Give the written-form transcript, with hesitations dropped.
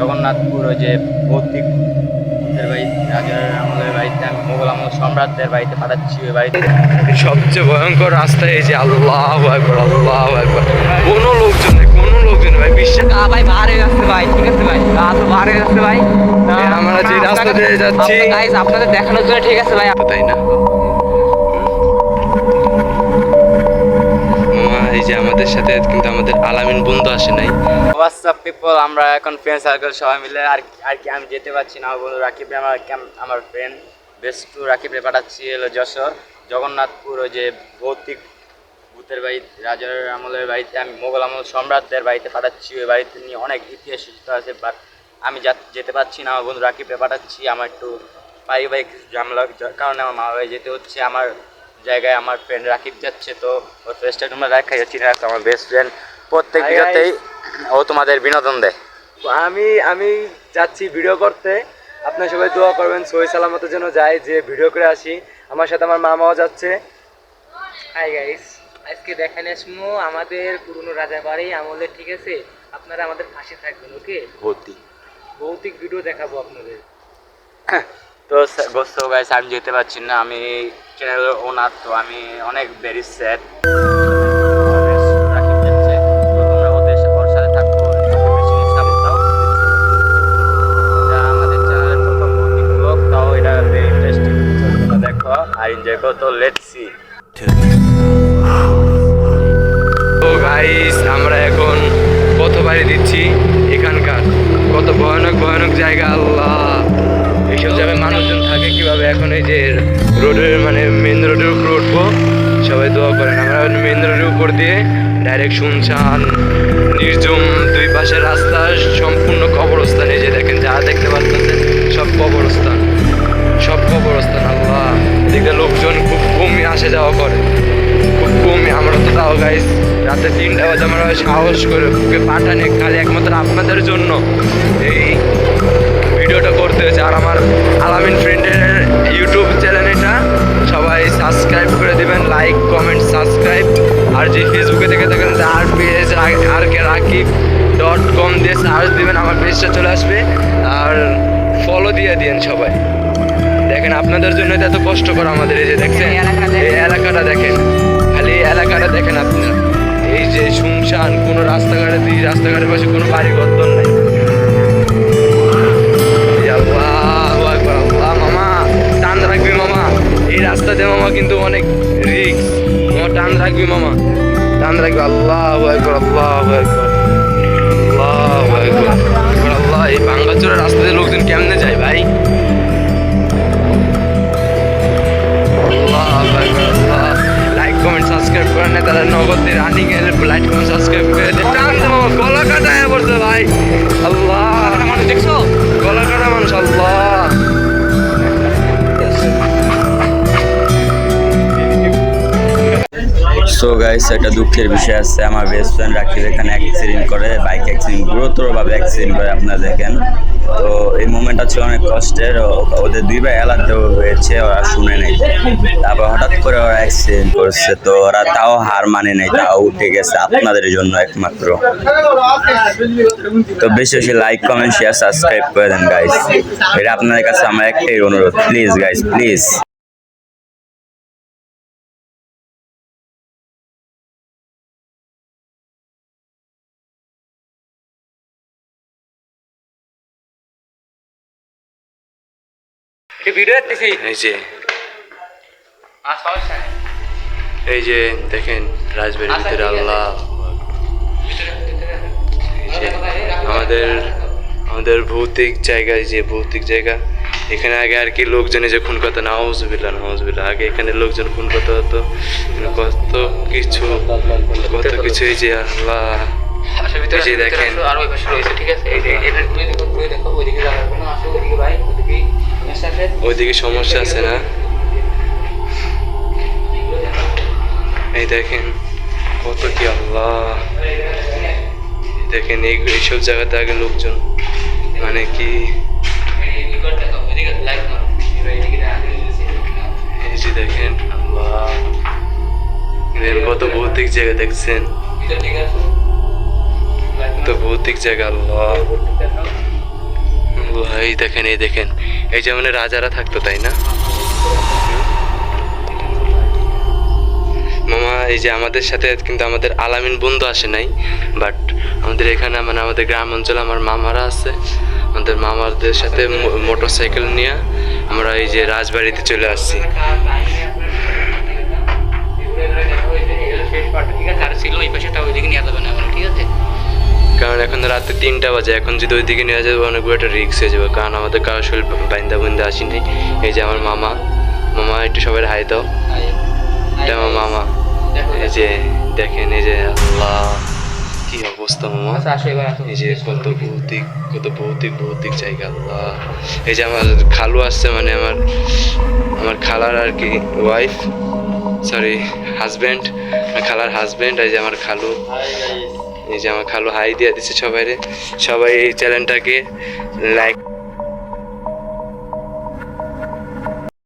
জগন্নাথপুর ওই যে ভৌতিক ভূতের বাড়ি, রাজার আমলের বাড়িতে, আমি মোগল আমল সম্রাটদের বাড়িতে পাঠাচ্ছি। ওই বাড়িতে সবচেয়ে ভয়ঙ্কর রাস্তা এই যে আল্লাহু আকবার, আল্লাহু আকবার। কোনো লোকজন নেই, কোনো লোকজন নেই ভাই, বিশ্বাস। ভাই বাহারে যাচ্ছে ভাই, ঠিক আছে ভাই, তো বাহারে যাচ্ছে ভাই। আমরা যে রাস্তা দিয়ে যাচ্ছি গাইস আপনাদের দেখানোর জন্য, ঠিক আছে ভাই, তাই না মামা? এই যে আমাদের সাথে কিন্তু আমাদের আলামিন বন্ধু আসে নাই। হোয়াটসঅ্যাপ পিপল, আমরা এখন ফ্রেন্ড সার্কেল সবাই মিলে আর কি আমি যেতে পারছি না। আমার বন্ধু রাকিবরে, আমার ফ্রেন্ড বেস্টু রাকিবরে পাঠাচ্ছি হলো যশোর জগন্নাথপুর ওই যে ভৌতিক ভূতের বাড়ি, রাজার আমলের বাড়িতে, আমি মোগল আমল সম্রাটদের বাড়িতে পাঠাচ্ছি। ওই বাড়িতে নিয়ে অনেক ইতিহাস আছে, বাট আমি যেতে পারছি না। আমার বন্ধু রাকিবরে পাঠাচ্ছি। আমার একটু পারিবারিক ঝামেলার কারণে আমার মা বাড়ি যেতে হচ্ছে। আমার জায়গায় আমার ফ্রেন্ড রাকিব যাচ্ছে, তো ওর ফেসটা তোমরা দেখা যাচ্ছি না। আমার বেস্ট ফ্রেন্ড প্রত্যেক ভিডিওতেই ও তোমাদের বিনোদন দেয়। আমি যাচ্ছি ভিডিও করতে, আপনার সবাই দোয়া করবেন সহি সালামতে যেন যাই, যে ভিডিও করে আসি। আমার সাথে আমার মামাও যাচ্ছে। হাই গাইস, আজকে দেখান আসবো আমাদের পুরনো রাজার বাড়ি আমলে, ঠিক আছে? আপনারা আমাদের পাশে থাকবেন, ওকে? ভৌতিক ভিডিও দেখাবো আপনাদের। তো গাইস, আমি যেতে পারছি না, আমি চ্যানেলের ওনার, তো আমি অনেক ভেরি স্যাড। আর এনজয় করো, তো লেটস সি। তো গাইস, আমরা এখন কত বাড়ি দিচ্ছি, এখানকার কত ভয়ানক ভয়ানক জায়গা। আল্লাহ, এইসব জায়গায় মানুষজন থাকে কিভাবে? এখন এই যে রোডের মানে মেন রোডের উপর উঠবো, সবাই দোয়া করেন। আমরা মেন রোডের উপর দিয়ে ডাইরেক্ট শুনশান নির্জম, দুই পাশের রাস্তা সম্পূর্ণ কবরস্থান। এই যে দেখেন, যা দেখতে পাচ্ছেন সব কবরস্থান, সব কবরস্থান। আল্লাহ, এদিকে লোকজন খুব কমই আসে যাওয়া করে, খুব কমই। আমরা তো তাও গাইস রাতে 3টা বাজে আমরা সাহস করে বুকে পাঠানে খালি একমাত্র আপনাদের জন্য এই ভিডিওটা করতে হয়েছে। আর আমার আলামিন ফ্রেন্ডের ইউটিউব চ্যানেল এটা, সবাই সাবস্ক্রাইব করে দেবেন, লাইক কমেন্ট সাবস্ক্রাইব। আর যে ফেসবুকে দেখে থাকেন আর পেজ RKRakib.com দিয়ে সার্চ দেবেন, আমার পেজটা চলে আসবে। আর ফলো দিয়ে দিন সবাই। দেখেন আপনাদের জন্য এত কষ্ট করে আমাদের। এই যে দেখছেন এই এলাকাটা দেখেন, খালি এই এলাকাটা দেখেন আপনারা। এই যে শুনশান, কোনো রাস্তাঘাটের পাশে কোনো বাড়ি ঘর নাই। আল্লাহু আকবার, আল্লাহ। মামা টান রাখবি মামা, এই রাস্তাতে মামা কিন্তু অনেক রিস্ক। মামা টান রাখবি মামা, টান রাখবি। আল্লাহু আকবার, আল্লাহু আকবার, আল্লাহু আকবার। আল্লাহ, এই ভাঙ্গাচোরা রাস্তাতে লোকজন কেমনে যায় ভাই? লাইক কমেন্ট সাবস্ক্রাইব করেন না তারা নগদ দিয়ে রানিং এর লাইক কমেন্ট সাবস্ক্রাইব করে দেন। মামা গলা কাটায় পড়ছে ভাই। আল্লাহ, মানুষ দেখছো গলা কাটা মানুষ। আল্লাহ, সো গাইস, একটা দুঃখের বিষয় আছে। আমার বেস্ট ফ্রেন্ড রাকিব এখানে অ্যাক্সিডেন্ট করে, বাইক অ্যাক্সিডেন্ট, গুরুতরভাবে অ্যাক্সিডেন্ট করে, আপনারা দেখেন। তো এই মোমেন্টটা ছিল অনেক কষ্টের। ওদের 2 ভাই এলাতে হয়েছে, ওরা শুনে নেই। তারপর হঠাৎ করে ওরা অ্যাক্সিডেন্ট করছে, তো ওরা তাও হার মানে নেই, তাও উঠে গেছে আপনাদের জন্য একমাত্র। তো বেশি বেশি লাইক কমেন্ট শেয়ার সাবস্ক্রাইব করে দেন গাইস, এটা আপনাদের কাছে আমার একটাই অনুরোধ, প্লিজ গাইস, প্লিজ। ভিডিও দেখতেছি। এই যে দেখেন রাজবাড়ির ভিতরে। আল্লাহ, আমাদের ভৌতিক জায়গা, যে ভৌতিক জায়গা এখানে আগে আর কি লোকজনে যে খুন করতো, নাউজুবিল্লাহ নাউজুবিল্লাহ, আগে এখানে লোকজন খুন করতে হতো, কত কিছু কত কিছু। এই যে আল্লাহ, এই যে দেখেন, ওইদিকে সমস্যা আছে না? এই দেখেন কত কি। আল্লাহ, দেখেন এইসব জায়গাতে আগে লোকজন মানে কি, এই যে দেখেন। আল্লাহ, কত ভৌতিক জায়গা দেখছেন, কত ভৌতিক জায়গা। আল্লাহ, ভাই দেখেন, এই দেখেন, এই যে মানে রাজারা থাকতো, তাই না মামা? এই যে আমাদের সাথে কিন্তু আমাদের আলামিন বন্ধু আসে নাই, বাট আমাদের এখানে মানে আমাদের গ্রাম অঞ্চলে আমার মামারা আছে। আমাদের মামাদের সাথে মোটর সাইকেল নিয়ে আমরা এই যে রাজবাড়িতে চলে আসছি। ঠিক আছে, আর ছিল এই পাশেটা ওইদিকে নিয়ে যাবে না এখন, ঠিক আছে? কারণ এখন রাতে 3টা বাজে, এখন যদি ওইদিকে নিয়ে যাবো অনেক বড় একটা রিস্ক হয়ে যাবে, কারণ আমাদের কারো শরীর বাইন্দা বুন্দা আসি নাই। এই যে আমার মামা, মামা একটু সবাই হাই দাও। এটা আমার মামা। এই যে দেখেন, এই যে আল্লাহ কি অবস্থা মামা। আচ্ছা আসো এবার আসো। এই যে কত ভৌতিক জায়গা আল্লাহ। এই যে আমার খালু আসছে, মানে আমার খালার আর কি ওয়াইফ, সরি হাজব্যান্ড, খালার হাজব্যান্ড। এই যে আমার খালু, এই যে আমার খালু হাই দিয়ে দিচ্ছে সবাই। এই চ্যানেলটাকে লাইক